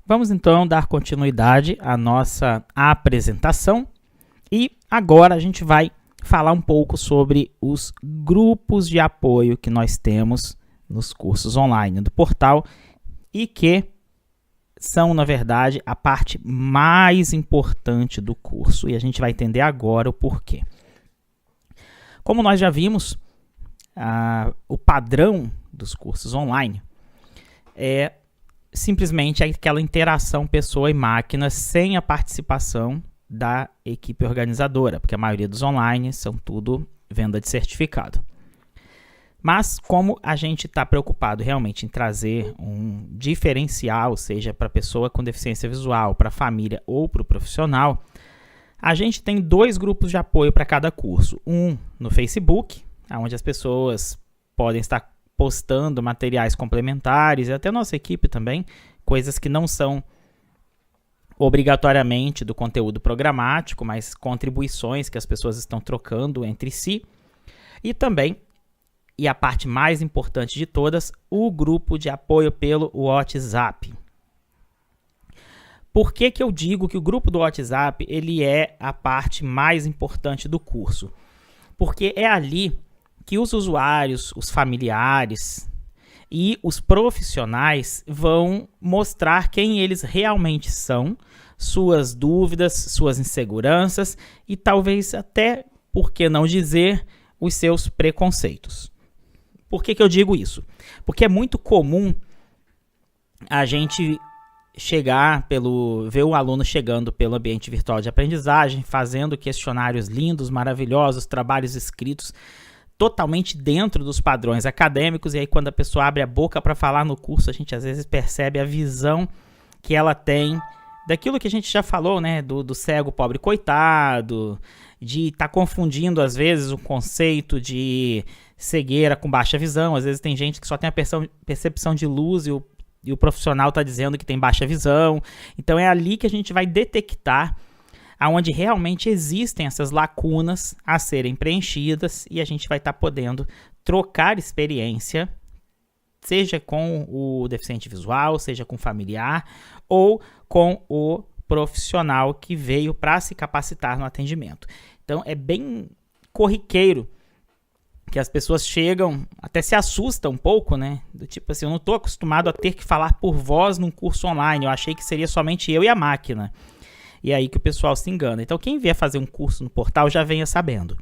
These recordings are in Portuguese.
Vamos então dar continuidade à nossa apresentação e agora a gente vai falar um pouco sobre os grupos de apoio que nós temos nos cursos online do portal e que são, na verdade, a parte mais importante do curso, e a gente vai entender agora o porquê. Como nós já vimos, o padrão dos cursos online é simplesmente aquela interação pessoa e máquina sem a participação da equipe organizadora, porque a maioria dos online são tudo venda de certificado. Mas como a gente está preocupado realmente em trazer um diferencial, seja para a pessoa com deficiência visual, para a família ou para o profissional, a gente tem 2 grupos de apoio para cada curso. Um no Facebook, onde as pessoas podem estar postando materiais complementares, e até a nossa equipe também, coisas que não são obrigatoriamente do conteúdo programático, mas contribuições que as pessoas estão trocando entre si. E também, e a parte mais importante de todas, o grupo de apoio pelo WhatsApp. Por que eu digo que o grupo do WhatsApp ele é a parte mais importante do curso? Porque é ali que os usuários, os familiares e os profissionais vão mostrar quem eles realmente são, suas dúvidas, suas inseguranças e talvez até, por que não dizer, os seus preconceitos. Por que eu digo isso? Porque é muito comum a gente ver o aluno chegando pelo ambiente virtual de aprendizagem, fazendo questionários lindos, maravilhosos, trabalhos escritos totalmente dentro dos padrões acadêmicos, e aí quando a pessoa abre a boca para falar no curso, a gente às vezes percebe a visão que ela tem daquilo que a gente já falou, né, do cego pobre coitado, de estar confundindo às vezes o conceito de cegueira com baixa visão. Às vezes tem gente que só tem a percepção de luz e o profissional está dizendo que tem baixa visão. Então é ali que a gente vai detectar aonde realmente existem essas lacunas a serem preenchidas, e a gente vai estar podendo trocar experiência, seja com o deficiente visual, seja com o familiar ou com o profissional que veio para se capacitar no atendimento. Então é bem corriqueiro que as pessoas chegam, até se assustam um pouco, né? Do tipo assim, eu não estou acostumado a ter que falar por voz num curso online, eu achei que seria somente eu e a máquina. E é aí que o pessoal se engana. Então quem vier fazer um curso no portal já venha sabendo.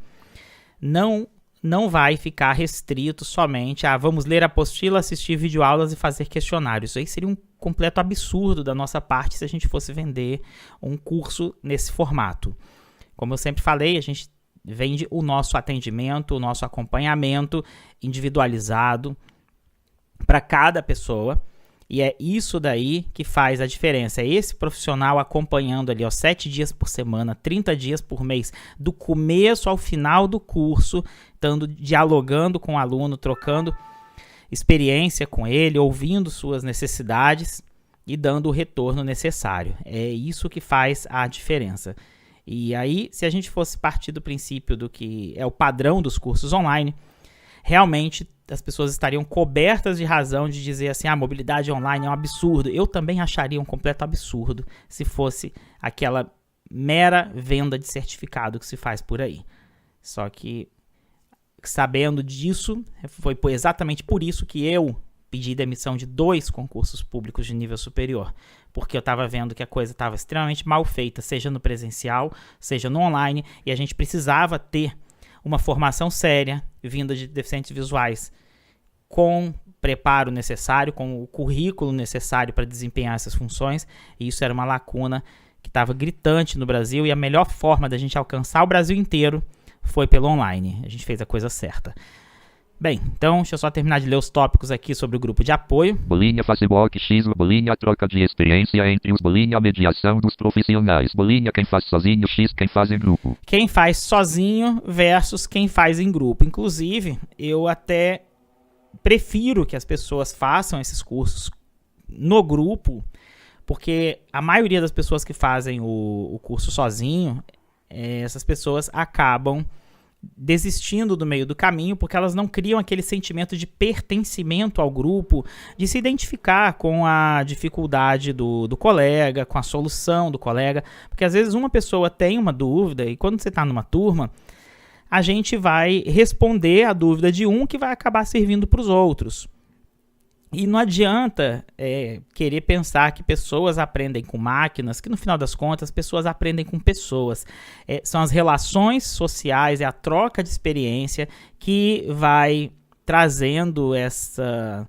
Não vai ficar restrito somente a vamos ler a apostila, assistir videoaulas e fazer questionários. Isso aí seria um completo absurdo da nossa parte se a gente fosse vender um curso nesse formato. Como eu sempre falei, a gente vende o nosso atendimento, o nosso acompanhamento individualizado para cada pessoa. E é isso daí que faz a diferença. É esse profissional acompanhando ali, 7 dias por semana, 30 dias por mês, do começo ao final do curso, dialogando com o aluno, trocando experiência com ele, ouvindo suas necessidades e dando o retorno necessário. É isso que faz a diferença. E aí, se a gente fosse partir do princípio do que é o padrão dos cursos online, realmente as pessoas estariam cobertas de razão de dizer assim, a mobilidade online é um absurdo. Eu também acharia um completo absurdo se fosse aquela mera venda de certificado que se faz por aí. Só que, sabendo disso, foi exatamente por isso que eu pedi demissão de 2 concursos públicos de nível superior, porque eu estava vendo que a coisa estava extremamente mal feita, seja no presencial, seja no online, e a gente precisava ter uma formação séria, vinda de deficientes visuais, com preparo necessário, com o currículo necessário para desempenhar essas funções, e isso era uma lacuna que estava gritante no Brasil, e a melhor forma da gente alcançar o Brasil inteiro foi pelo online. A gente fez a coisa certa. Bem, então deixa eu só terminar de ler os tópicos aqui sobre o grupo de apoio. Bolinha Facebook X, bolinha troca de experiência entre os, bolinha mediação dos profissionais, bolinha quem faz sozinho, X quem faz em grupo. Quem faz sozinho versus quem faz em grupo. Inclusive, eu até prefiro que as pessoas façam esses cursos no grupo, porque a maioria das pessoas que fazem o curso sozinho, essas pessoas acabam desistindo do meio do caminho, porque elas não criam aquele sentimento de pertencimento ao grupo, de se identificar com a dificuldade do colega, com a solução do colega, porque às vezes uma pessoa tem uma dúvida e quando você está numa turma, a gente vai responder a dúvida de um que vai acabar servindo para os outros. E não adianta querer pensar que pessoas aprendem com máquinas, que no final das contas, pessoas aprendem com pessoas. São as relações sociais, é a troca de experiência que vai trazendo essa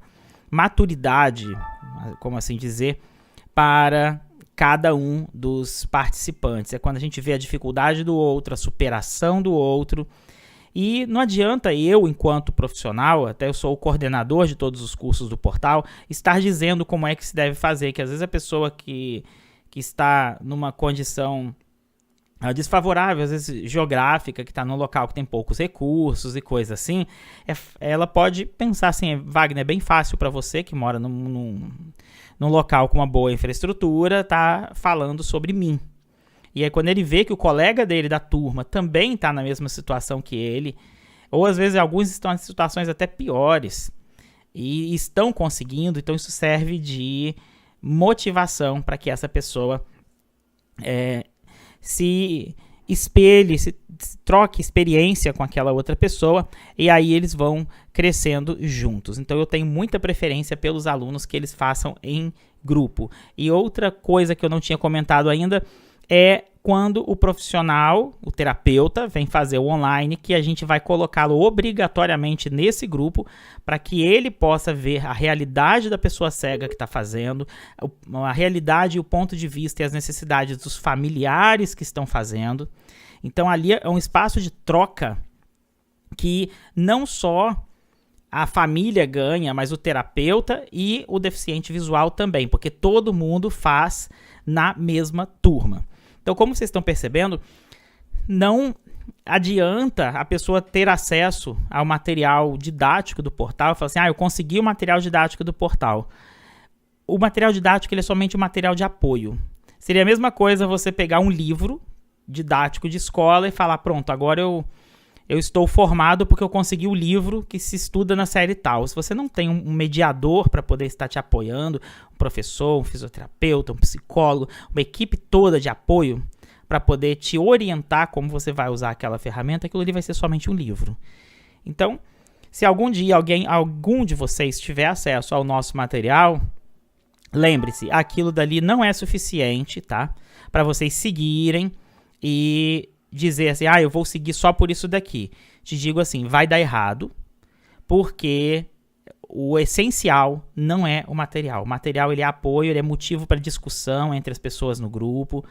maturidade, como assim dizer, para cada um dos participantes. É quando a gente vê a dificuldade do outro, a superação do outro. E não adianta eu, enquanto profissional, até eu sou o coordenador de todos os cursos do portal, estar dizendo como é que se deve fazer, que às vezes a pessoa que está numa condição desfavorável, às vezes geográfica, que está num local que tem poucos recursos e coisa assim, ela pode pensar assim, Wagner, é bem fácil para você que mora num local com uma boa infraestrutura, tá falando sobre mim. E aí quando ele vê que o colega dele da turma também está na mesma situação que ele, ou às vezes alguns estão em situações até piores, e estão conseguindo, então isso serve de motivação para que essa pessoa se espelhe, se troque experiência com aquela outra pessoa, e aí eles vão crescendo juntos. Então eu tenho muita preferência pelos alunos que eles façam em grupo. E outra coisa que eu não tinha comentado ainda é quando o profissional, o terapeuta, vem fazer o online, que a gente vai colocá-lo obrigatoriamente nesse grupo para que ele possa ver a realidade da pessoa cega que está fazendo, a realidade e o ponto de vista e as necessidades dos familiares que estão fazendo. Então ali é um espaço de troca que não só a família ganha, mas o terapeuta e o deficiente visual também, porque todo mundo faz na mesma turma. Então, como vocês estão percebendo, não adianta a pessoa ter acesso ao material didático do portal e falar assim, eu consegui o material didático do portal. O material didático ele é somente um material de apoio. Seria a mesma coisa você pegar um livro didático de escola e falar, pronto, agora eu estou formado porque eu consegui o livro que se estuda na série tal. Se você não tem um mediador para poder estar te apoiando, um professor, um fisioterapeuta, um psicólogo, uma equipe toda de apoio para poder te orientar como você vai usar aquela ferramenta, aquilo ali vai ser somente um livro. Então, se algum dia algum de vocês tiver acesso ao nosso material, lembre-se, aquilo dali não é suficiente, tá? Para vocês seguirem e dizer assim, eu vou seguir só por isso daqui. Te digo assim, vai dar errado, porque o essencial não é o material. O material ele é apoio, ele é motivo para discussão entre as pessoas no grupo.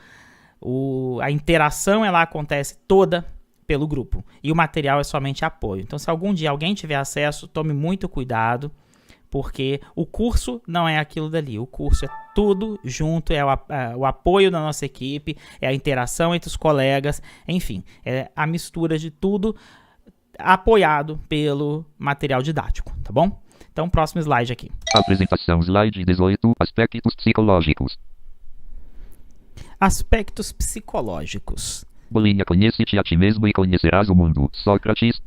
A interação ela acontece toda pelo grupo. E o material é somente apoio. Então, se algum dia alguém tiver acesso, tome muito cuidado, porque o curso não é aquilo dali. O curso é tudo junto, é o apoio da nossa equipe, é a interação entre os colegas, enfim, é a mistura de tudo apoiado pelo material didático, tá bom? Então, próximo slide aqui. Apresentação, slide 18, aspectos psicológicos. Aspectos psicológicos. Bolinha, conhece-te a ti mesmo e conhecerás o mundo. Sócrates.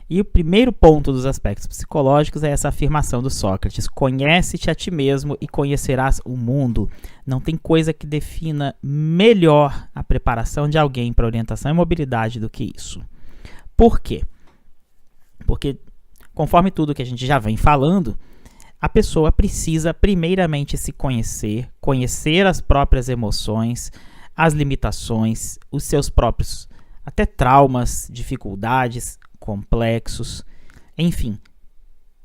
E o primeiro ponto dos aspectos psicológicos é essa afirmação do Sócrates. Conhece-te a ti mesmo e conhecerás o mundo. Não tem coisa que defina melhor a preparação de alguém para orientação e mobilidade do que isso. Por quê? Porque, conforme tudo que a gente já vem falando, a pessoa precisa primeiramente se conhecer, conhecer as próprias emoções, as limitações, os seus próprios até traumas, dificuldades, complexos, enfim,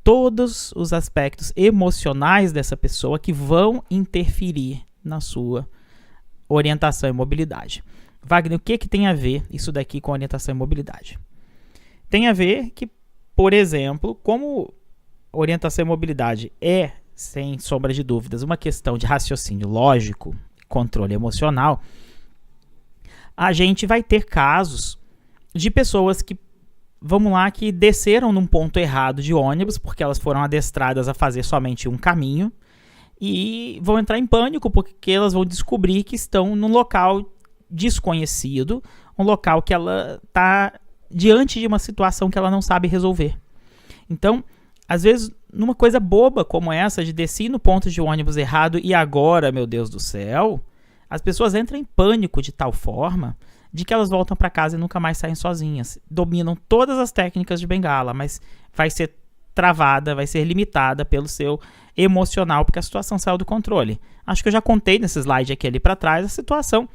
todos os aspectos emocionais dessa pessoa que vão interferir na sua orientação e mobilidade. Wagner, o que tem a ver isso daqui com orientação e mobilidade? Tem a ver que, por exemplo, como orientação e mobilidade é, sem sombra de dúvidas, uma questão de raciocínio lógico, controle emocional, a gente vai ter casos de pessoas que vamos lá, que desceram num ponto errado de ônibus, porque elas foram adestradas a fazer somente um caminho, e vão entrar em pânico, porque elas vão descobrir que estão num local desconhecido, um local que ela está diante de uma situação que ela não sabe resolver. Então, às vezes, numa coisa boba como essa, de descer no ponto de ônibus errado e agora, meu Deus do céu, as pessoas entram em pânico de tal forma de que elas voltam para casa e nunca mais saem sozinhas. Dominam todas as técnicas de bengala, mas vai ser travada, vai ser limitada pelo seu emocional, porque a situação saiu do controle. Acho que eu já contei nesse slide aqui ali para trás a situação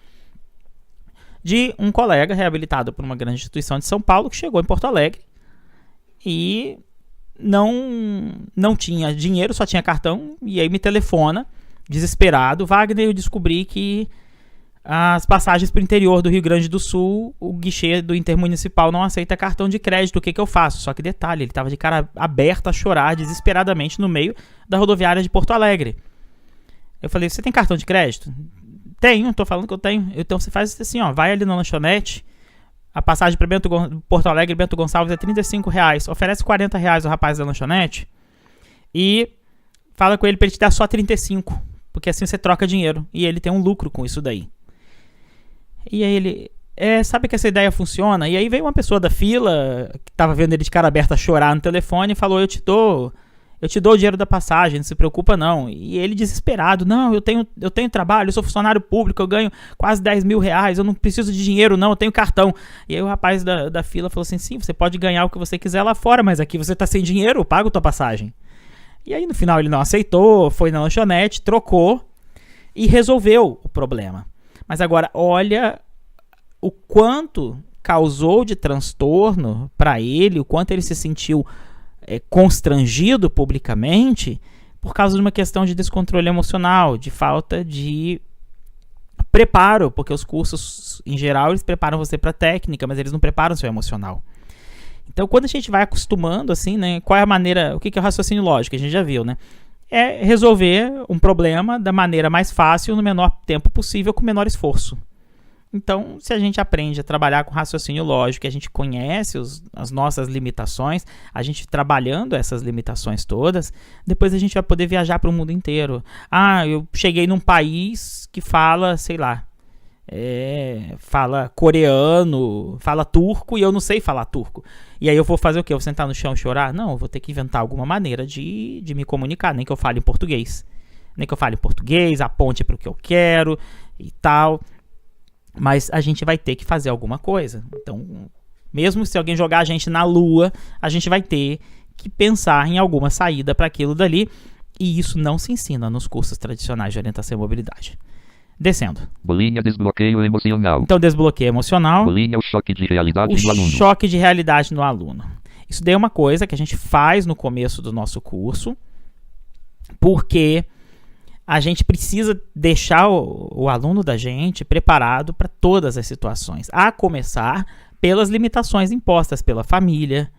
de um colega reabilitado por uma grande instituição de São Paulo que chegou em Porto Alegre e não tinha dinheiro, só tinha cartão, e aí me telefona, desesperado: Wagner, eu descobri que as passagens para o interior do Rio Grande do Sul, o guichê do Intermunicipal não aceita cartão de crédito, o que eu faço? Só que detalhe, ele estava de cara aberta a chorar desesperadamente no meio da rodoviária de Porto Alegre. Eu falei: você tem cartão de crédito? Tenho, tô falando que eu tenho. Então você faz assim, ó, vai ali na lanchonete, a passagem para Porto Alegre, Bento Gonçalves é R$35, oferece R$40 ao rapaz da lanchonete e fala com ele para ele te dar só 35, porque assim você troca dinheiro e ele tem um lucro com isso daí. E aí ele, sabe que essa ideia funciona? E aí veio uma pessoa da fila, que tava vendo ele de cara aberta chorar no telefone, e falou: eu te dou o dinheiro da passagem, não se preocupa não. E ele desesperado: não, eu tenho trabalho, eu sou funcionário público, eu ganho quase R$10.000, eu não preciso de dinheiro não, eu tenho cartão. E aí o rapaz da fila falou assim: sim, você pode ganhar o que você quiser lá fora, mas aqui você tá sem dinheiro, eu pago tua passagem. E aí no final ele não aceitou, foi na lanchonete, trocou e resolveu o problema. Mas agora olha o quanto causou de transtorno para ele, o quanto ele se sentiu constrangido publicamente por causa de uma questão de descontrole emocional, de falta de preparo, porque os cursos em geral eles preparam você para técnica, mas eles não preparam o seu emocional. Então, quando a gente vai acostumando, assim, né, qual é a maneira, o que é o raciocínio lógico, a gente já viu, né? É resolver um problema da maneira mais fácil, no menor tempo possível, com o menor esforço. Então, se a gente aprende a trabalhar com raciocínio lógico, a gente conhece as nossas limitações, a gente trabalhando essas limitações todas, depois a gente vai poder viajar para o mundo inteiro. Ah, eu cheguei num país que fala, sei lá, fala coreano, fala turco, e eu não sei falar turco. E aí eu vou fazer o quê? Eu vou sentar no chão e chorar? Não, eu vou ter que inventar alguma maneira de me comunicar, nem que eu fale em português. Aponte para o que eu quero e tal. Mas a gente vai ter que fazer alguma coisa. Então, mesmo se alguém jogar a gente na lua, a gente vai ter que pensar em alguma saída para aquilo dali. E isso não se ensina nos cursos tradicionais de orientação e mobilidade. Descendo. Bolinha desbloqueio emocional. Então, desbloqueio emocional. Bolinha o choque de realidade do aluno. O choque de realidade no aluno. Isso daí é uma coisa que a gente faz no começo do nosso curso, porque a gente precisa deixar o aluno da gente preparado para todas as situações, a começar pelas limitações impostas pela família,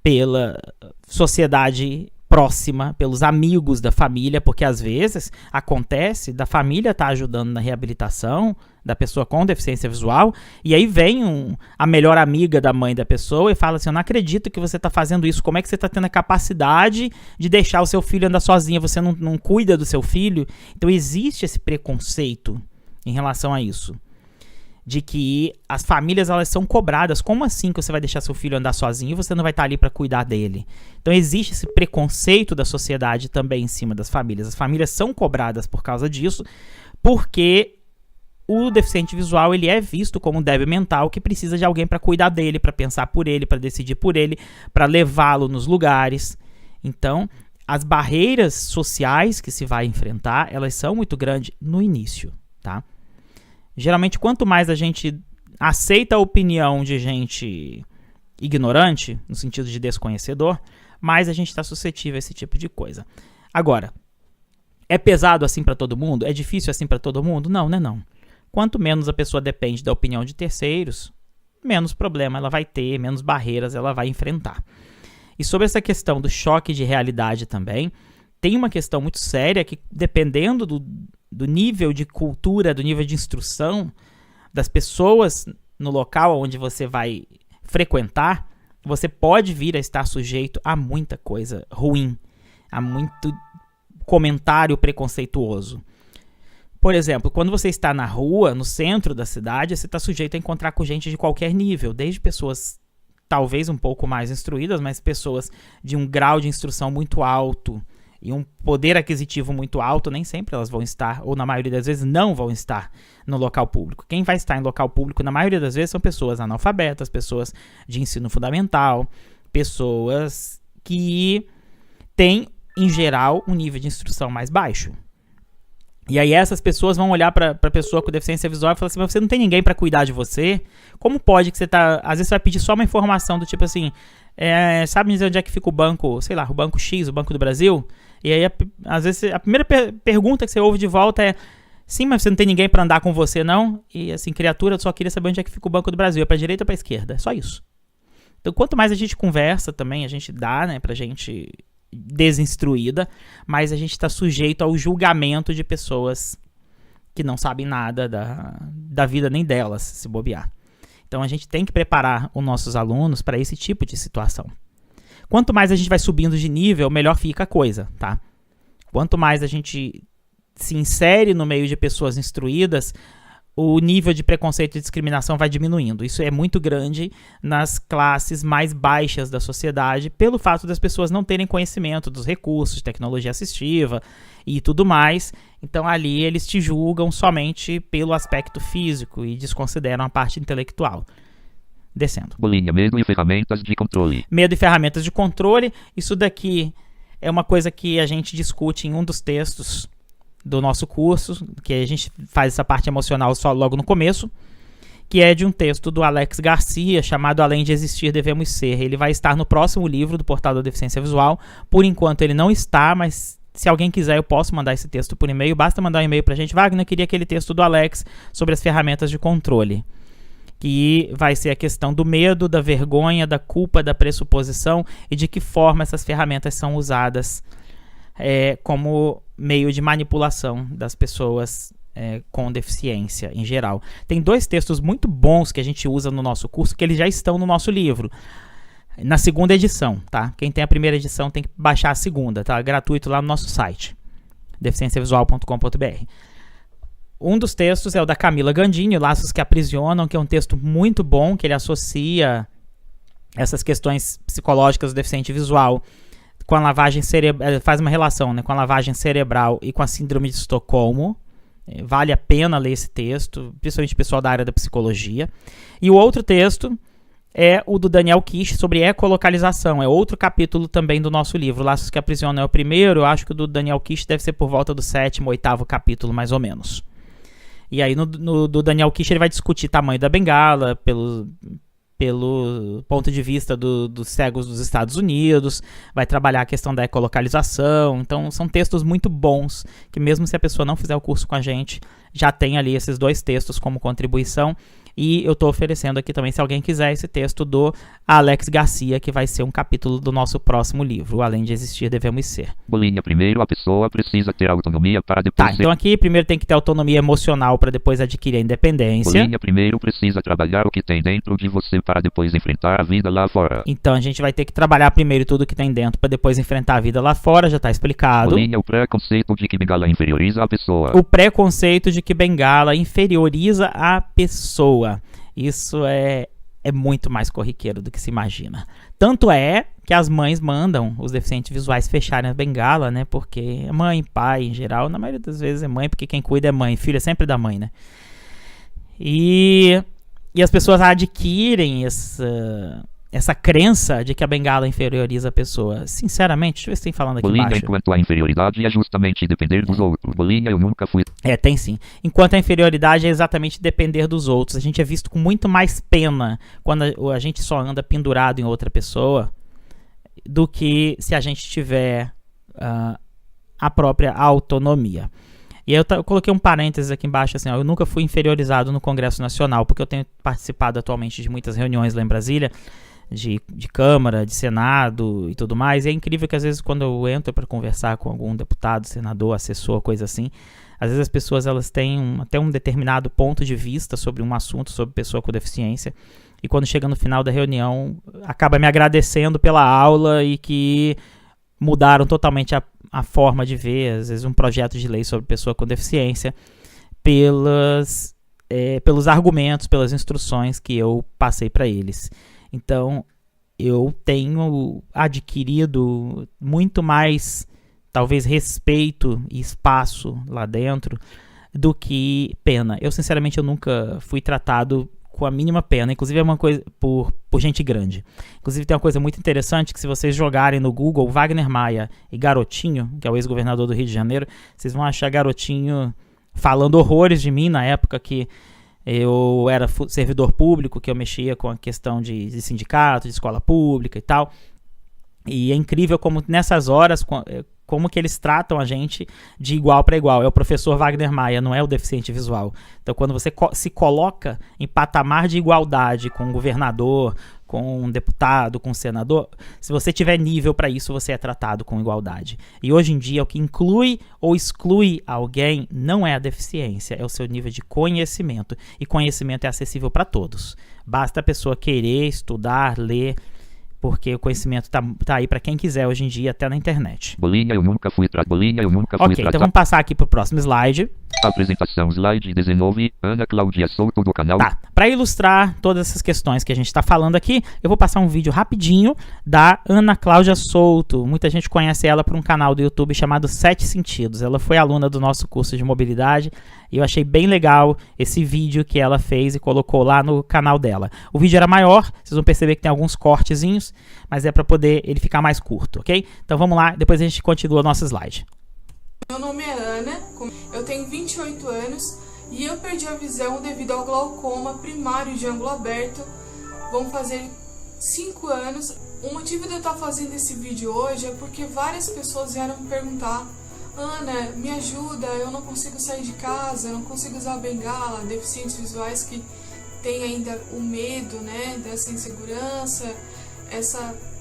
pela sociedade próxima, pelos amigos da família, porque às vezes acontece da família estar ajudando na reabilitação da pessoa com deficiência visual, e aí vem a melhor amiga da mãe da pessoa e fala assim: eu não acredito que você está fazendo isso, como é que você está tendo a capacidade de deixar o seu filho andar sozinho, você não cuida do seu filho? Então existe esse preconceito em relação a isso, de que as famílias elas são cobradas. Como assim que você vai deixar seu filho andar sozinho e você não vai estar ali para cuidar dele? Então existe esse preconceito da sociedade também em cima das famílias. As famílias são cobradas por causa disso, porque o deficiente visual ele é visto como um débil mental que precisa de alguém para cuidar dele, para pensar por ele, para decidir por ele, para levá-lo nos lugares. Então, as barreiras sociais que se vai enfrentar, elas são muito grandes no início, tá? Geralmente, quanto mais a gente aceita a opinião de gente ignorante, no sentido de desconhecedor, mais a gente está suscetível a esse tipo de coisa. Agora, é pesado assim para todo mundo? É difícil assim para todo mundo? Não, né, não. Quanto menos a pessoa depende da opinião de terceiros, menos problema ela vai ter, menos barreiras ela vai enfrentar. E sobre essa questão do choque de realidade também, tem uma questão muito séria que, dependendo do nível de cultura, do nível de instrução das pessoas no local onde você vai frequentar, você pode vir a estar sujeito a muita coisa ruim, a muito comentário preconceituoso. Por exemplo, quando você está na rua, no centro da cidade, você está sujeito a encontrar com gente de qualquer nível, desde pessoas talvez um pouco mais instruídas, mas pessoas de um grau de instrução muito alto e um poder aquisitivo muito alto, nem sempre elas vão estar, ou na maioria das vezes não vão estar no local público. Quem vai estar em local público, na maioria das vezes, são pessoas analfabetas, pessoas de ensino fundamental, pessoas que têm, em geral, um nível de instrução mais baixo. E aí essas pessoas vão olhar para a pessoa com deficiência visual e falar assim, mas você não tem ninguém para cuidar de você? Como pode que você tá... Às vezes você vai pedir só uma informação do tipo assim, sabe dizer onde é que fica o banco, sei lá, o banco X, o Banco do Brasil? E aí, às vezes, a primeira pergunta que você ouve de volta é, sim, mas você não tem ninguém para andar com você, não? E assim, criatura, eu só queria saber onde é que fica o Banco do Brasil, é para direita ou para esquerda? É só isso. Então, quanto mais a gente conversa também, a gente dá, né, pra gente desinstruída, mas a gente está sujeito ao julgamento de pessoas que não sabem nada da vida nem delas, se bobear. Então a gente tem que preparar os nossos alunos para esse tipo de situação. Quanto mais a gente vai subindo de nível, melhor fica a coisa, tá? Quanto mais a gente se insere no meio de pessoas instruídas, o nível de preconceito e discriminação vai diminuindo. Isso é muito grande nas classes mais baixas da sociedade, pelo fato das pessoas não terem conhecimento dos recursos de tecnologia assistiva e tudo mais. Então ali eles te julgam somente pelo aspecto físico e desconsideram a parte intelectual. Descendo. Bolinha, medo e ferramentas de controle. Medo e ferramentas de controle. Isso daqui é uma coisa que a gente discute em um dos textos do nosso curso, que a gente faz essa parte emocional só logo no começo, que é de um texto do Alex Garcia, chamado Além de Existir, Devemos Ser. Ele vai estar no próximo livro do Portal da Deficiência Visual. Por enquanto ele não está, mas se alguém quiser eu posso mandar esse texto por e-mail. Basta mandar um e-mail pra gente. Wagner, eu queria aquele texto do Alex sobre as ferramentas de controle, que vai ser a questão do medo, da vergonha, da culpa, da pressuposição e de que forma essas ferramentas são usadas como meio de manipulação das pessoas com deficiência em geral. Tem 2 textos muito bons que a gente usa no nosso curso, que eles já estão no nosso livro, na segunda edição, tá? Quem tem a primeira edição tem que baixar a segunda, tá? Gratuito lá no nosso site, deficienciavisual.com.br. Um dos textos é o da Camila Gandini, Laços que Aprisionam, que é um texto muito bom, que ele associa essas questões psicológicas do deficiente visual com a lavagem cerebral, faz uma relação, né, com a lavagem cerebral e com a síndrome de Estocolmo. Vale a pena ler esse texto, principalmente o pessoal da área da psicologia. E o outro texto é o do Daniel Kish sobre ecolocalização. É outro capítulo também do nosso livro. Laços que Aprisionam é o primeiro. Eu acho que o do Daniel Kish deve ser por volta do 7º, 8º capítulo, mais ou menos. E aí no do Daniel Kish ele vai discutir tamanho da bengala pelo ponto de vista dos cegos dos Estados Unidos, vai trabalhar a questão da ecolocalização. Então são textos muito bons, que mesmo se a pessoa não fizer o curso com a gente, já tem ali esses 2 textos como contribuição. E eu estou oferecendo aqui também, se alguém quiser, esse texto do Alex Garcia, que vai ser um capítulo do nosso próximo livro, Além de Existir, Devemos Ser. Bolinha, primeiro a pessoa precisa ter autonomia para depois... Tá, então aqui primeiro tem que ter autonomia emocional para depois adquirir a independência. Bolinha, primeiro precisa trabalhar o que tem dentro de você para depois enfrentar a vida lá fora. Então a gente vai ter que trabalhar primeiro tudo que tem dentro para depois enfrentar a vida lá fora, já está explicado. Bolinha, o preconceito de que bengala inferioriza a pessoa. O preconceito de que bengala inferioriza a pessoa. Isso é muito mais corriqueiro do que se imagina. Tanto é que as mães mandam os deficientes visuais fecharem a bengala, né? Porque mãe, pai, em geral, na maioria das vezes é mãe, porque quem cuida é mãe. Filho é sempre da mãe, né? E as pessoas adquirem essa crença de que a bengala inferioriza a pessoa. Sinceramente, deixa eu ver se tem falando aqui Bolinha, embaixo. enquanto a inferioridade é justamente depender dos outros. Bolinha, eu nunca fui... Tem sim. Enquanto a inferioridade é exatamente depender dos outros. A gente é visto com muito mais pena quando a gente só anda pendurado em outra pessoa do que se a gente tiver a própria autonomia. E aí eu coloquei um parênteses aqui embaixo, assim, ó, eu nunca fui inferiorizado no Congresso Nacional, porque eu tenho participado atualmente de muitas reuniões lá em Brasília, de Câmara, de Senado e tudo mais. E é incrível que às vezes quando eu entro para conversar com algum deputado, senador, assessor, coisa assim, às vezes as pessoas elas têm até um determinado ponto de vista sobre um assunto, sobre pessoa com deficiência, e quando chega no final da reunião acaba me agradecendo pela aula e que mudaram totalmente a forma de ver, às vezes um projeto de lei sobre pessoa com deficiência, pelos argumentos, pelas instruções que eu passei para eles. Então, eu tenho adquirido muito mais, talvez, respeito e espaço lá dentro do que pena. Eu, sinceramente, eu nunca fui tratado com a mínima pena, inclusive é uma coisa por gente grande. Inclusive tem uma coisa muito interessante, que se vocês jogarem no Google Wagner Maia e Garotinho, que é o ex-governador do Rio de Janeiro, vocês vão achar Garotinho falando horrores de mim na época que eu era servidor público, que eu mexia com a questão de sindicato, de escola pública e tal. E é incrível como nessas horas, como que eles tratam a gente de igual para igual. É o professor Wagner Maia, não é o deficiente visual. Então, quando você se coloca em patamar de igualdade com um governador, com um deputado, com um senador, se você tiver nível para isso, você é tratado com igualdade. E hoje em dia, o que inclui ou exclui alguém não é a deficiência, é o seu nível de conhecimento. E conhecimento é acessível para todos. Basta a pessoa querer estudar, ler, porque o conhecimento tá aí para quem quiser hoje em dia, até na internet. Bolinha, eu nunca fui Ok, então vamos passar aqui pro próximo slide. Apresentação, slide 19, Ana Cláudia Souto do canal. Tá, para ilustrar todas essas questões que a gente está falando aqui, eu vou passar um vídeo rapidinho da Ana Cláudia Souto. Muita gente conhece ela por um canal do YouTube chamado Sete Sentidos. Ela foi aluna do nosso curso de mobilidade e eu achei bem legal esse vídeo que ela fez e colocou lá no canal dela. O vídeo era maior, vocês vão perceber que tem alguns cortezinhos, mas é para poder ele ficar mais curto, ok? Então vamos lá, depois a gente continua o nosso slide. Meu nome é Ana, eu tenho 28 anos e eu perdi a visão devido ao glaucoma primário de ângulo aberto. Vão fazer 5 anos. O motivo de eu estar fazendo esse vídeo hoje é porque várias pessoas vieram me perguntar: Ana, me ajuda, eu não consigo sair de casa, eu não consigo usar a bengala, deficientes visuais que têm ainda o medo, né, dessa insegurança,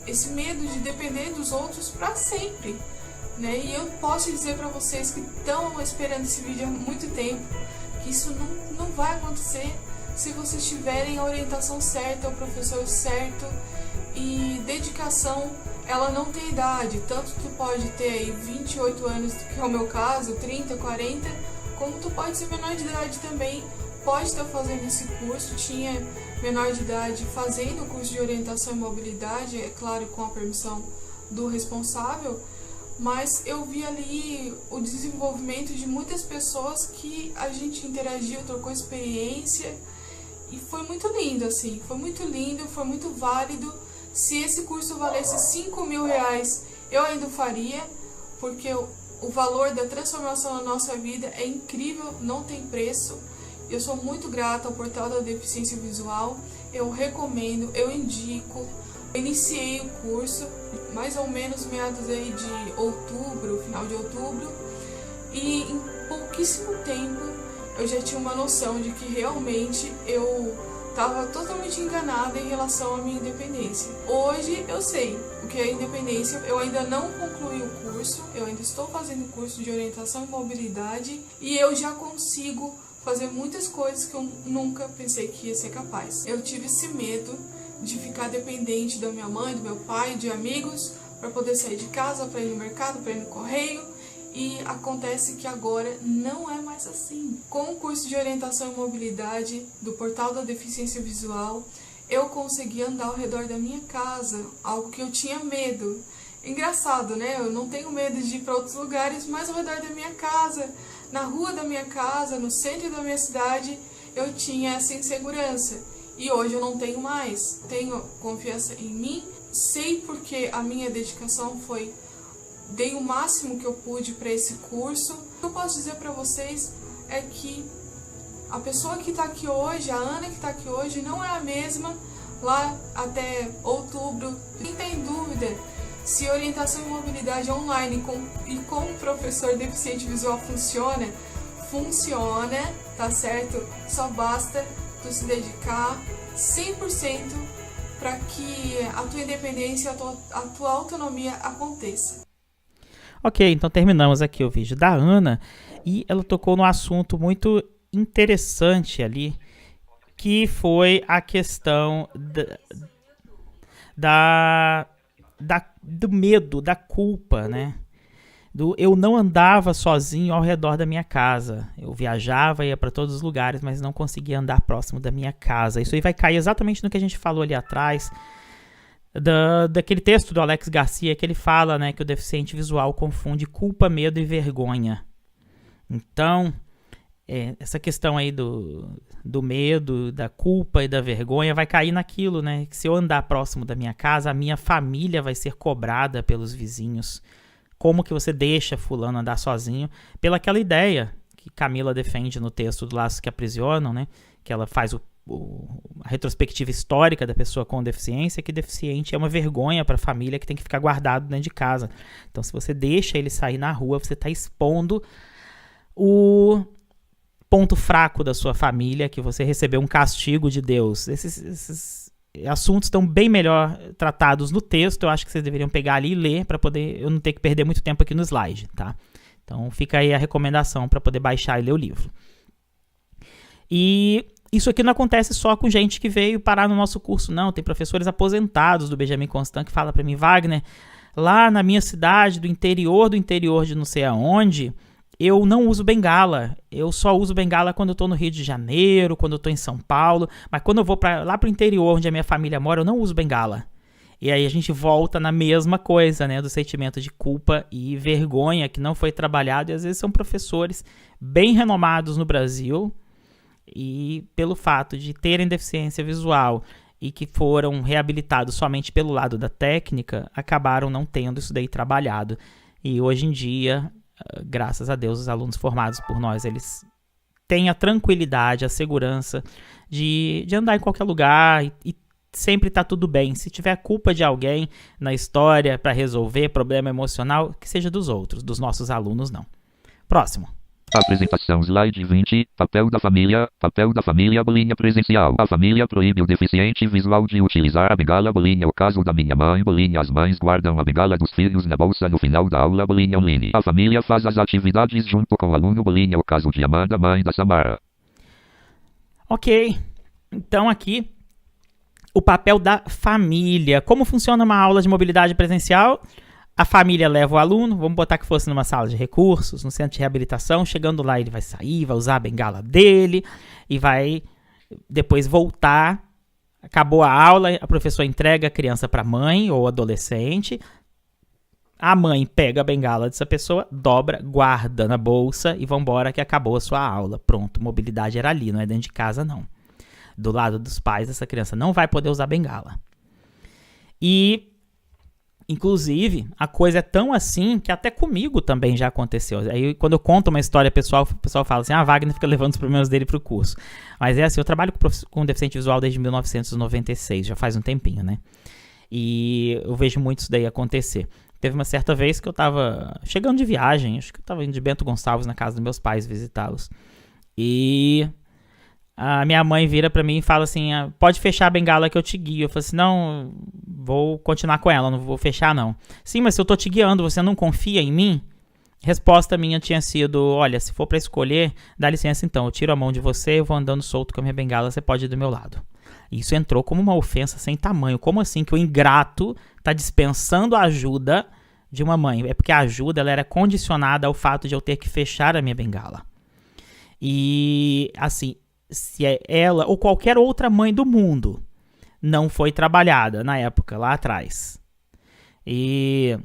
esse medo de depender dos outros para sempre. Né? E eu posso dizer para vocês que estão esperando esse vídeo há muito tempo, que isso não vai acontecer se vocês tiverem a orientação certa, o professor certo e dedicação. Ela não tem idade, tanto tu pode ter aí 28 anos, que é o meu caso, 30, 40, como tu pode ser menor de idade também, pode estar fazendo esse curso. Tinha menor de idade fazendo o curso de orientação e mobilidade, é claro, com a permissão do responsável. Mas eu vi ali o desenvolvimento de muitas pessoas que a gente interagiu, trocou experiência e foi muito lindo, assim, foi muito lindo, foi muito válido. Se esse curso valesse R$5.000, eu ainda faria, porque o valor da transformação na nossa vida é incrível, não tem preço. Eu sou muito grata ao Portal da Deficiência Visual, eu recomendo, eu indico. Eu iniciei o curso mais ou menos meados aí de outubro, final de outubro, e em pouquíssimo tempo eu já tinha uma noção de que realmente eu estava totalmente enganada em relação à minha independência. Hoje eu sei o que é independência, eu ainda não concluí o curso, eu ainda estou fazendo o curso de orientação e mobilidade e eu já consigo fazer muitas coisas que eu nunca pensei que ia ser capaz. Eu tive esse medo de ficar dependente da minha mãe, do meu pai, de amigos, para poder sair de casa, para ir no mercado, para ir no correio, e acontece que agora não é mais assim. Com o curso de orientação e mobilidade do Portal da Deficiência Visual, eu consegui andar ao redor da minha casa, algo que eu tinha medo. Engraçado, né? Eu não tenho medo de ir para outros lugares, mas ao redor da minha casa, na rua da minha casa, no centro da minha cidade, eu tinha essa insegurança. E hoje eu não tenho mais, tenho confiança em mim, sei porque a minha dedicação foi, dei o máximo que eu pude para esse curso. O que eu posso dizer para vocês é que a pessoa que está aqui hoje, a Ana que está aqui hoje, não é a mesma lá até outubro. Quem tem dúvida se orientação e mobilidade online e com o professor deficiente visual funciona, tá certo? Só basta tu se dedicar 100% para que a tua independência, a tua autonomia aconteça. Ok, então terminamos aqui o vídeo da Ana e ela tocou num assunto muito interessante ali, que foi a questão do medo, da culpa, né? Eu não andava sozinho ao redor da minha casa. Eu viajava, ia para todos os lugares, mas não conseguia andar próximo da minha casa. Isso aí vai cair exatamente no que a gente falou ali atrás, daquele texto do Alex Garcia que ele fala, né, que o deficiente visual confunde culpa, medo e vergonha. Então, essa questão aí do medo, da culpa e da vergonha vai cair naquilo, né? Que se eu andar próximo da minha casa, a minha família vai ser cobrada pelos vizinhos. Como que você deixa fulano andar sozinho? Pela aquela ideia que Camila defende no texto do Laços que Aprisionam, né? Que ela faz a retrospectiva histórica da pessoa com deficiência, que deficiente é uma vergonha para a família que tem que ficar guardado dentro de casa. Então, se você deixa ele sair na rua, você está expondo o ponto fraco da sua família, que você recebeu um castigo de Deus. Esses assuntos estão bem melhor tratados no texto. Eu acho que vocês deveriam pegar ali e ler para poder eu não ter que perder muito tempo aqui no slide, tá? Então fica aí a recomendação para poder baixar e ler o livro. E isso aqui não acontece só com gente que veio parar no nosso curso, não. Tem professores aposentados do Benjamin Constant que falam para mim: Wagner, lá na minha cidade, do interior de não sei aonde, eu não uso bengala. Eu só uso bengala quando eu tô no Rio de Janeiro, quando eu tô em São Paulo. Mas quando eu vou lá pro interior, onde a minha família mora, eu não uso bengala. E aí a gente volta na mesma coisa, né? Do sentimento de culpa e vergonha que não foi trabalhado. E às vezes são professores bem renomados no Brasil. E pelo fato de terem deficiência visual e que foram reabilitados somente pelo lado da técnica, acabaram não tendo isso daí trabalhado. E hoje em dia, graças a Deus, os alunos formados por nós, eles têm a tranquilidade, a segurança de andar em qualquer lugar e sempre tá tudo bem. Se tiver culpa de alguém na história para resolver problema emocional, que seja dos outros, dos nossos alunos não. Próximo. Apresentação slide 20, papel da família bolinha presencial. A família proíbe o deficiente visual de utilizar a bengala bolinha. O caso da minha mãe bolinha. As mães guardam a bengala dos filhos na bolsa no final da aula bolinha online. A família faz as atividades junto com o aluno bolinha. O caso de Amanda, mãe da Samara. Ok, então aqui o papel da família. Como funciona uma aula de mobilidade presencial? A família leva o aluno, vamos botar que fosse numa sala de recursos, no centro de reabilitação. Chegando lá, ele vai sair, vai usar a bengala dele e vai depois voltar. Acabou a aula, a professora entrega a criança para a mãe ou adolescente. A mãe pega a bengala dessa pessoa, dobra, guarda na bolsa e vambora que acabou a sua aula. Pronto, mobilidade era ali, não é dentro de casa não. Do lado dos pais, essa criança não vai poder usar bengala. E inclusive, a coisa é tão assim que até comigo também já aconteceu. Aí, quando eu conto uma história pessoal, o pessoal fala assim: Wagner fica levando os problemas dele pro curso. Mas é assim, eu trabalho com deficiente visual desde 1996, já faz um tempinho, né? E eu vejo muito isso daí acontecer. Teve uma certa vez que eu tava chegando de viagem, acho que eu tava indo de Bento Gonçalves na casa dos meus pais visitá-los. E a minha mãe vira pra mim e fala assim: pode fechar a bengala que eu te guio. Eu falo assim: não, vou continuar com ela, não vou fechar não. Sim, mas se eu tô te guiando, você não confia em mim? Resposta minha tinha sido: olha, se for pra escolher, dá licença então, eu tiro a mão de você, eu vou andando solto com a minha bengala, você pode ir do meu lado. Isso entrou como uma ofensa sem tamanho. Como assim que o ingrato tá dispensando a ajuda de uma mãe? É porque a ajuda ela era condicionada ao fato de eu ter que fechar a minha bengala. E assim, se ela ou qualquer outra mãe do mundo não foi trabalhada na época, lá atrás, e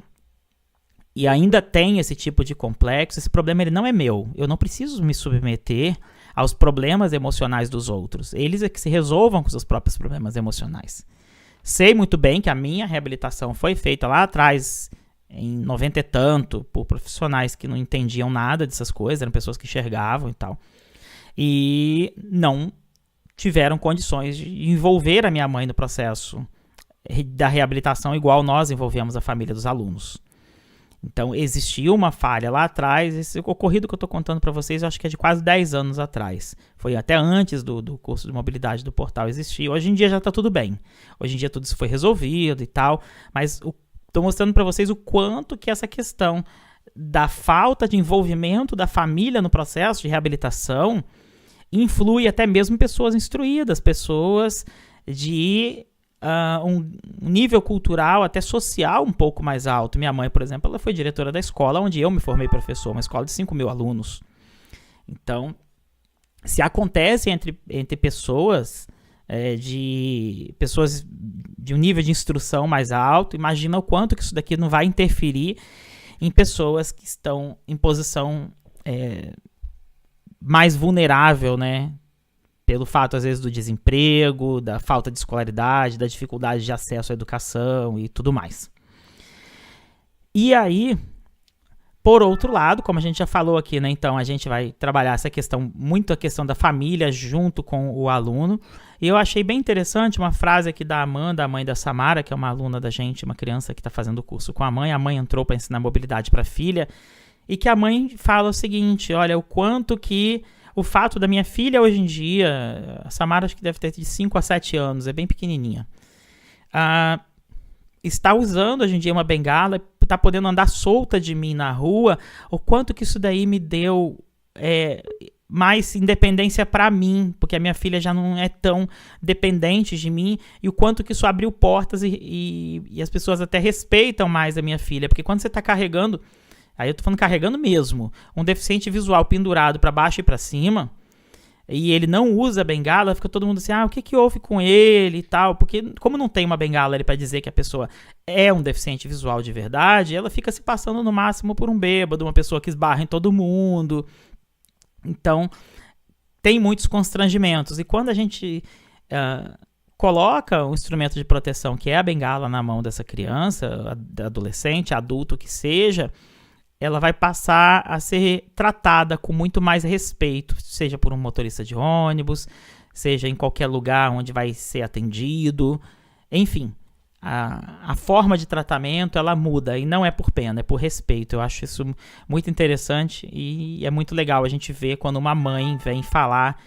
ainda tem esse tipo de complexo, esse problema ele não é meu. Eu não preciso me submeter aos problemas emocionais dos outros. Eles é que se resolvam com seus próprios problemas emocionais. Sei muito bem que a minha reabilitação foi feita lá atrás, em 90 e tanto, por profissionais que não entendiam nada dessas coisas, eram pessoas que enxergavam e tal. E não tiveram condições de envolver a minha mãe no processo da reabilitação igual nós envolvemos a família dos alunos. Então, existiu uma falha lá atrás. Esse ocorrido que eu estou contando para vocês, eu acho que é de quase 10 anos atrás. Foi até antes do curso de mobilidade do portal existir. Hoje em dia já está tudo bem. Hoje em dia tudo isso foi resolvido e tal. Mas estou mostrando para vocês o quanto que essa questão da falta de envolvimento da família no processo de reabilitação influi até mesmo pessoas instruídas, pessoas de um nível cultural, até social um pouco mais alto. Minha mãe, por exemplo, ela foi diretora da escola onde eu me formei professor, uma escola de 5.000 alunos. Então, se acontece entre pessoas de pessoas de um nível de instrução mais alto, imagina o quanto que isso daqui não vai interferir em pessoas que estão em posição mais vulnerável, né? Pelo fato, às vezes, do desemprego, da falta de escolaridade, da dificuldade de acesso à educação e tudo mais. E aí, por outro lado, como a gente já falou aqui, né? Então, a gente vai trabalhar essa questão, muito a questão da família junto com o aluno. E eu achei bem interessante uma frase aqui da Amanda, a mãe da Samara, que é uma aluna da gente, uma criança que está fazendo o curso com a mãe. A mãe entrou para ensinar mobilidade para a filha. E que a mãe fala o seguinte, olha, o quanto que o fato da minha filha hoje em dia, a Samara acho que deve ter de 5 a 7 anos, é bem pequenininha, está usando hoje em dia uma bengala, está podendo andar solta de mim na rua, o quanto que isso daí me deu mais independência para mim, porque a minha filha já não é tão dependente de mim, e o quanto que isso abriu portas e as pessoas até respeitam mais a minha filha, porque quando você está carregando, aí eu tô falando carregando mesmo, um deficiente visual pendurado para baixo e para cima, e ele não usa a bengala, fica todo mundo assim, o que houve com ele e tal, porque como não tem uma bengala ali para dizer que a pessoa é um deficiente visual de verdade, ela fica se passando no máximo por um bêbado, uma pessoa que esbarra em todo mundo. Então, tem muitos constrangimentos, e quando a gente coloca um instrumento de proteção, que é a bengala, na mão dessa criança, adolescente, adulto que seja, ela vai passar a ser tratada com muito mais respeito, seja por um motorista de ônibus, seja em qualquer lugar onde vai ser atendido, enfim, a forma de tratamento ela muda, e não é por pena, é por respeito. Eu acho isso muito interessante e é muito legal a gente ver quando uma mãe vem falar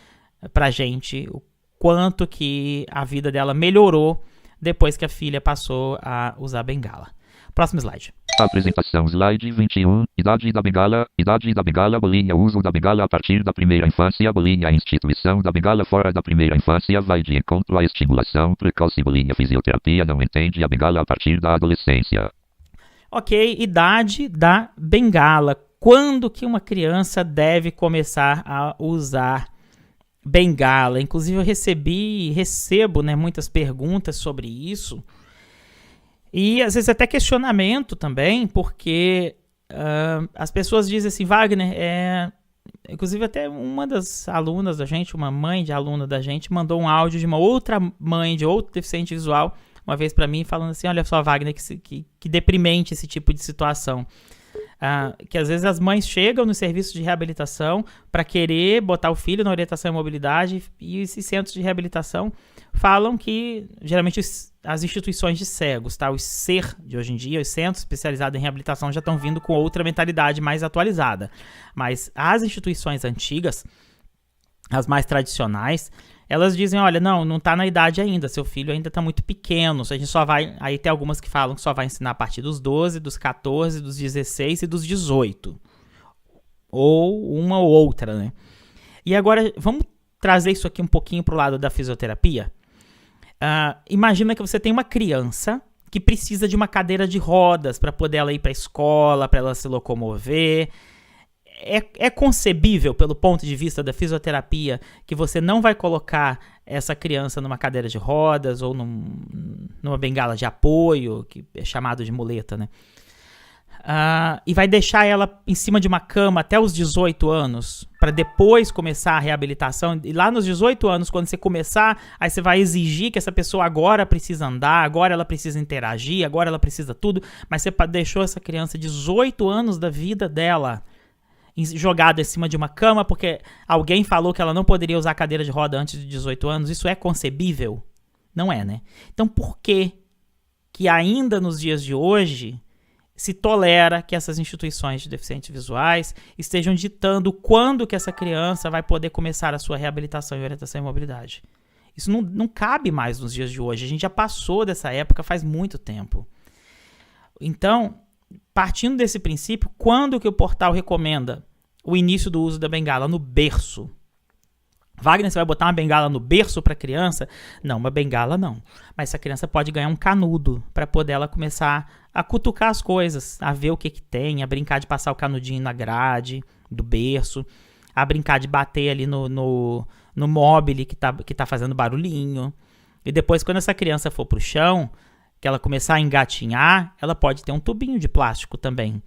pra gente o quanto que a vida dela melhorou depois que a filha passou a usar bengala. Próximo slide. Apresentação slide 21. Idade da bengala, bolinha. Uso da bengala a partir da primeira infância, bolinha. Instituição da bengala fora da primeira infância vai de encontro à estimulação precoce, bolinha. Fisioterapia não entende a bengala a partir da adolescência. Ok, idade da bengala. Quando que uma criança deve começar a usar bengala? Inclusive eu recebo, né, muitas perguntas sobre isso. E às vezes até questionamento também, porque as pessoas dizem assim, Wagner, inclusive até uma das alunas da gente, uma mãe de aluna da gente, mandou um áudio de uma outra mãe de outro deficiente visual, uma vez para mim, falando assim, olha só, Wagner, que deprimente esse tipo de situação. Que às vezes as mães chegam no serviço de reabilitação para querer botar o filho na orientação e mobilidade, e esses centros de reabilitação falam que, geralmente, as instituições de cegos, tá? Os CER de hoje em dia, os centros especializados em reabilitação já estão vindo com outra mentalidade mais atualizada. Mas as instituições antigas, as mais tradicionais, elas dizem, olha, não está na idade ainda, seu filho ainda está muito pequeno, a gente só vai, aí tem algumas que falam que só vai ensinar a partir dos 12, dos 14, dos 16 e dos 18, ou uma ou outra, né? E agora, vamos trazer isso aqui um pouquinho para o lado da fisioterapia. Imagina que você tem uma criança que precisa de uma cadeira de rodas para poder ela ir para a escola, para ela se locomover. É concebível, pelo ponto de vista da fisioterapia, que você não vai colocar essa criança numa cadeira de rodas ou numa bengala de apoio, que é chamado de muleta, né? E vai deixar ela em cima de uma cama até os 18 anos, para depois começar a reabilitação. E lá nos 18 anos, quando você começar, aí você vai exigir que essa pessoa agora precisa andar, agora ela precisa interagir, agora ela precisa tudo, mas você deixou essa criança 18 anos da vida dela jogada em cima de uma cama porque alguém falou que ela não poderia usar cadeira de roda antes de 18 anos. Isso é concebível? Não é, né? Então por que ainda nos dias de hoje se tolera que essas instituições de deficientes visuais estejam ditando quando que essa criança vai poder começar a sua reabilitação e orientação e mobilidade? Isso não cabe mais nos dias de hoje. A gente já passou dessa época faz muito tempo. Então, partindo desse princípio, quando que o portal recomenda o início do uso da bengala? No berço. Wagner, você vai botar uma bengala no berço para a criança? Não, uma bengala não. Mas essa criança pode ganhar um canudo para poder ela começar a cutucar as coisas, a ver o que tem, a brincar de passar o canudinho na grade do berço. a brincar de bater ali no móvel que tá fazendo barulhinho. E depois, quando essa criança for pro chão, que ela começar a engatinhar, ela pode ter um tubinho de plástico também,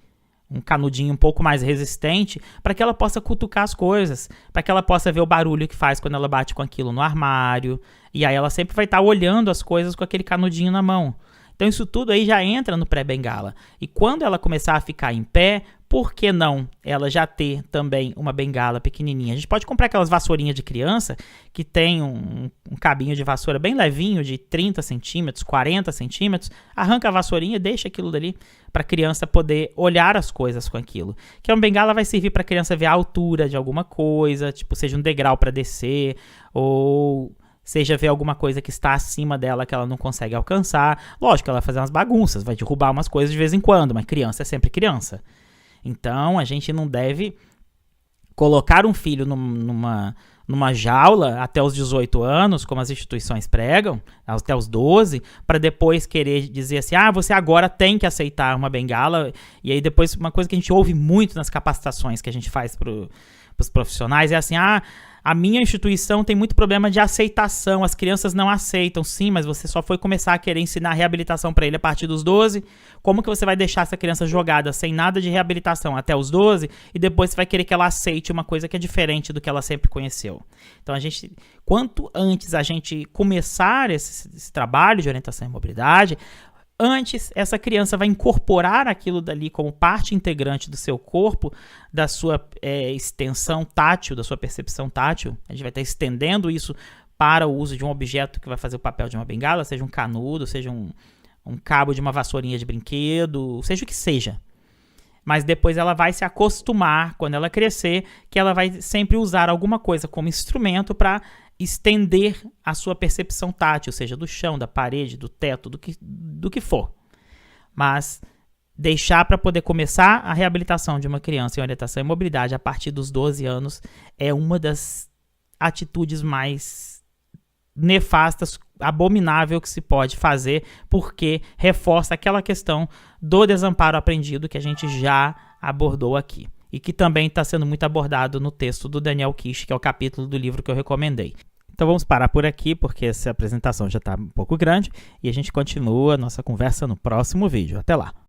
um canudinho um pouco mais resistente, para que ela possa cutucar as coisas, para que ela possa ver o barulho que faz quando ela bate com aquilo no armário, e aí ela sempre vai estar olhando as coisas com aquele canudinho na mão. Então isso tudo aí já entra no pré-bengala. E quando ela começar a ficar em pé, por que não ela já ter também uma bengala pequenininha? A gente pode comprar aquelas vassourinhas de criança que tem um cabinho de vassoura bem levinho, de 30 centímetros, 40 centímetros, arranca a vassourinha e deixa aquilo dali para a criança poder olhar as coisas com aquilo. Que uma bengala vai servir para a criança ver a altura de alguma coisa, tipo, seja um degrau para descer, ou seja ver alguma coisa que está acima dela que ela não consegue alcançar. Lógico, ela vai fazer umas bagunças, vai derrubar umas coisas de vez em quando, mas criança é sempre criança. Então, a gente não deve colocar um filho numa jaula até os 18 anos, como as instituições pregam, até os 12, para depois querer dizer assim, você agora tem que aceitar uma bengala. E aí depois, uma coisa que a gente ouve muito nas capacitações que a gente faz para os profissionais é assim, a minha instituição tem muito problema de aceitação, as crianças não aceitam. Sim, mas você só foi começar a querer ensinar reabilitação para ele a partir dos 12. Como que você vai deixar essa criança jogada sem nada de reabilitação até os 12 e depois você vai querer que ela aceite uma coisa que é diferente do que ela sempre conheceu? Então, quanto antes a gente começar esse trabalho de orientação e mobilidade, antes essa criança vai incorporar aquilo dali como parte integrante do seu corpo, da sua extensão tátil, da sua percepção tátil. A gente vai estar estendendo isso para o uso de um objeto que vai fazer o papel de uma bengala, seja um canudo, seja um cabo de uma vassourinha de brinquedo, seja o que seja. Mas depois ela vai se acostumar, quando ela crescer, que ela vai sempre usar alguma coisa como instrumento para estender a sua percepção tátil, seja do chão, da parede, do teto, do que for. Mas deixar para poder começar a reabilitação de uma criança em orientação e mobilidade a partir dos 12 anos é uma das atitudes mais nefastas, abominável que se pode fazer, porque reforça aquela questão do desamparo aprendido que a gente já abordou aqui. E que também está sendo muito abordado no texto do Daniel Kish, que é o capítulo do livro que eu recomendei. Então vamos parar por aqui, porque essa apresentação já está um pouco grande, e a gente continua a nossa conversa no próximo vídeo. Até lá!